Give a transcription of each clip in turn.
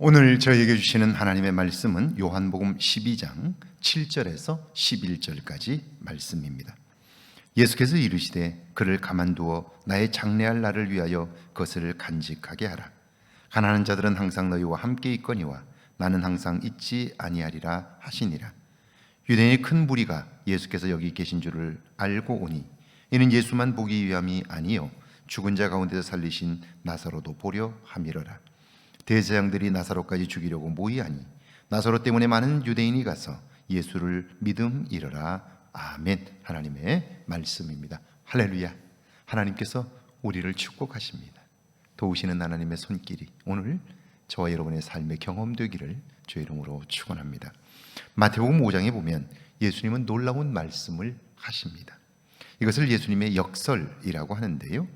오늘 저에게 주시는 하나님의 말씀은 요한복음 12장 7절에서 11절까지 말씀입니다. 예수께서 이르시되 그를 가만두어 나의 장래할 날을 위하여 그것을 간직하게 하라. 가난한 자들은 항상 너희와 함께 있거니와 나는 항상 있지 아니하리라 하시니라. 유대인의 큰 무리가 예수께서 여기 계신 줄을 알고 오니 이는 예수만 보기 위함이 아니요 죽은 자 가운데서 살리신 나사로도 보려 함이로라. 대제사장들이 나사로까지 죽이려고 모이하니 나사로 때문에 많은 유대인이 가서 예수를 믿음이러라. 아멘. 하나님의 말씀입니다. 할렐루야. 하나님께서 우리를 축복하십니다. 도우시는 하나님의 손길이 오늘 저와 여러분의 삶의 경험되기를 주의 이름으로 축원합니다. 마태복음 5장에 보면 예수님은 놀라운 말씀을 하십니다. 이것을 예수님의 역설이라고 하는데요,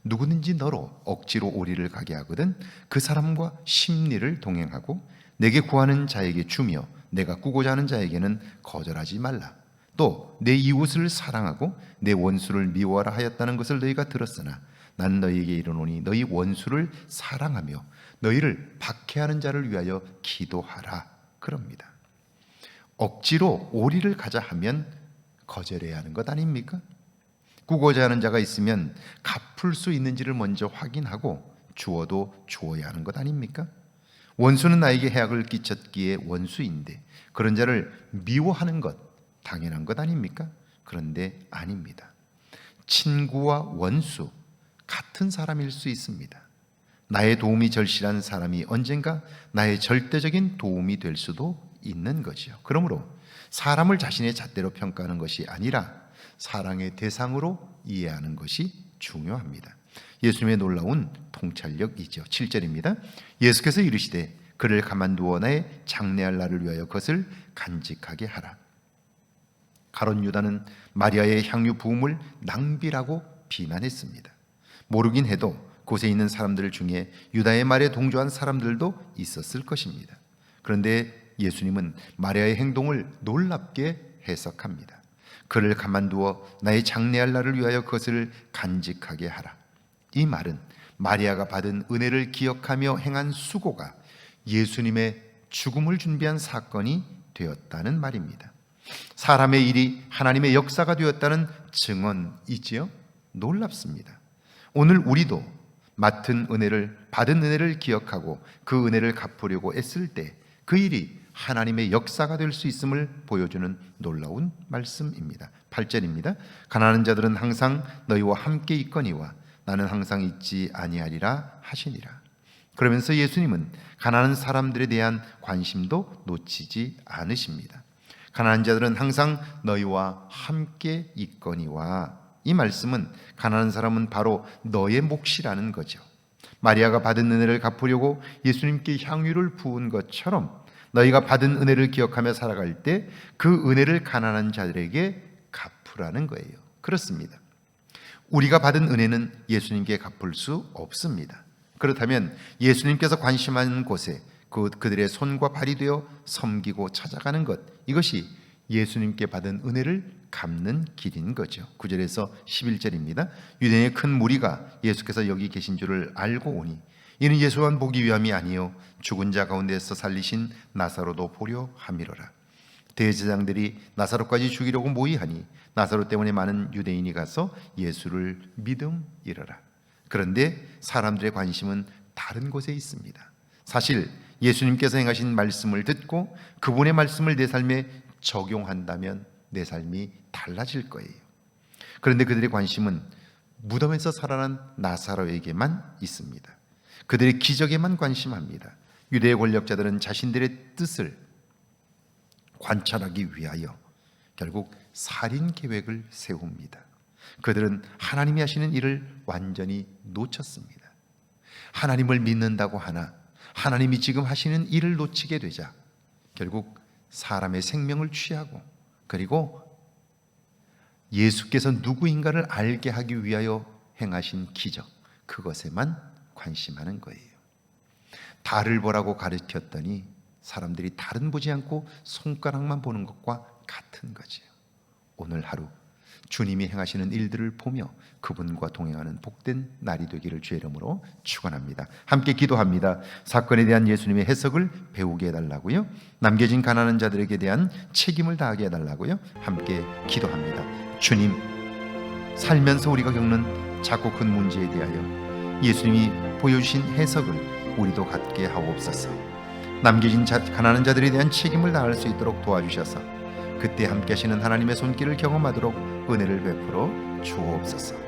누구든지 너로 억지로 오리를 가게 하거든 그 사람과 심리를 동행하고 내게 구하는 자에게 주며 내가 꾸고자 하는 자에게는 거절하지 말라. 또 내 이웃을 사랑하고 내 원수를 미워하라 하였다는 것을 너희가 들었으나 난 너희에게 이르노니 너희 원수를 사랑하며 너희를 박해하는 자를 위하여 기도하라. 그럽니다. 억지로 오리를 가자 하면 거절해야 하는 것 아닙니까? 꾸고자 하는 자가 있으면 갚을 수 있는지를 먼저 확인하고 주어도 주어야 하는 것 아닙니까? 원수는 나에게 해악을 끼쳤기에 원수인데 그런 자를 미워하는 것 당연한 것 아닙니까? 그런데 아닙니다. 친구와 원수 같은 사람일 수 있습니다. 나의 도움이 절실한 사람이 언젠가 나의 절대적인 도움이 될 수도 있는 거죠. 그러므로 사람을 자신의 잣대로 평가하는 것이 아니라 사랑의 대상으로 이해하는 것이 중요합니다. 예수님의 놀라운 통찰력이죠. 7절입니다. 예수께서 이르시되 그를 가만두어 나의 장래할 날을 위하여 그것을 간직하게 하라. 가룟 유다는 마리아의 향유 부음을 낭비라고 비난했습니다. 모르긴 해도 곳에 있는 사람들 중에 유다의 말에 동조한 사람들도 있었을 것입니다. 그런데 예수님은 마리아의 행동을 놀랍게 해석합니다. 그를 가만두어 나의 장래할 날을 위하여 그것을 간직하게 하라. 이 말은 마리아가 받은 은혜를 기억하며 행한 수고가 예수님의 죽음을 준비한 사건이 되었다는 말입니다. 사람의 일이 하나님의 역사가 되었다는 증언이지요. 놀랍습니다. 오늘 우리도 받은 은혜를 기억하고 그 은혜를 갚으려고 애쓸 때 그 일이 하나님의 역사가 될 수 있음을 보여주는 놀라운 말씀입니다. 8절입니다. 가난한 자들은 항상 너희와 함께 있거니와 나는 항상 있지 아니하리라 하시니라. 그러면서 예수님은 가난한 사람들에 대한 관심도 놓치지 않으십니다. 가난한 자들은 항상 너희와 함께 있거니와, 이 말씀은 가난한 사람은 바로 너의 몫이라는 거죠. 마리아가 받은 은혜를 갚으려고 예수님께 향유를 부은 것처럼 너희가 받은 은혜를 기억하며 살아갈 때 그 은혜를 가난한 자들에게 갚으라는 거예요. 그렇습니다. 우리가 받은 은혜는 예수님께 갚을 수 없습니다. 그렇다면 예수님께서 관심하는 곳에 그들의 손과 발이 되어 섬기고 찾아가는 것, 이것이 예수님께 받은 은혜를 갚는 길인 거죠. 9절에서 11절입니다. 유대인의 큰 무리가 예수께서 여기 계신 줄을 알고 오니 이는 예수만 보기 위함이 아니요 죽은 자 가운데서 살리신 나사로도 보려 함이로라. 대제사장들이 나사로까지 죽이려고 모이하니 나사로 때문에 많은 유대인이 가서 예수를 믿음이러라. 그런데 사람들의 관심은 다른 곳에 있습니다. 사실 예수님께서 행하신 말씀을 듣고 그분의 말씀을 내 삶에 적용한다면 내 삶이 달라질 거예요. 그런데 그들의 관심은 무덤에서 살아난 나사로에게만 있습니다. 그들의 기적에만 관심합니다. 유대의 권력자들은 자신들의 뜻을 관찰하기 위하여 결국 살인 계획을 세웁니다. 그들은 하나님이 하시는 일을 완전히 놓쳤습니다. 하나님을 믿는다고 하나 하나님이 지금 하시는 일을 놓치게 되자 결국 사람의 생명을 취하고 그리고 예수께서 누구인가를 알게 하기 위하여 행하신 기적, 그것에만 관심하는 거예요. 달을 보라고 가르쳤더니 사람들이 달은 보지 않고 손가락만 보는 것과 같은 거지요. 오늘 하루 주님이 행하시는 일들을 보며 그분과 동행하는 복된 날이 되기를 주의 이름으로 축원합니다. 함께 기도합니다. 사건에 대한 예수님의 해석을 배우게 해달라고요. 남겨진 가난한 자들에게 대한 책임을 다하게 해달라고요. 함께 기도합니다. 주님, 살면서 우리가 겪는 작고 큰 문제에 대하여 예수님이 보여주신 해석을 우리도 갖게 하옵소서. 남겨진 가난한 자들에 대한 책임을 다할 수 있도록 도와주셔서 그때 함께 하시는 하나님의 손길을 경험하도록 은혜를 베풀어 주옵소서.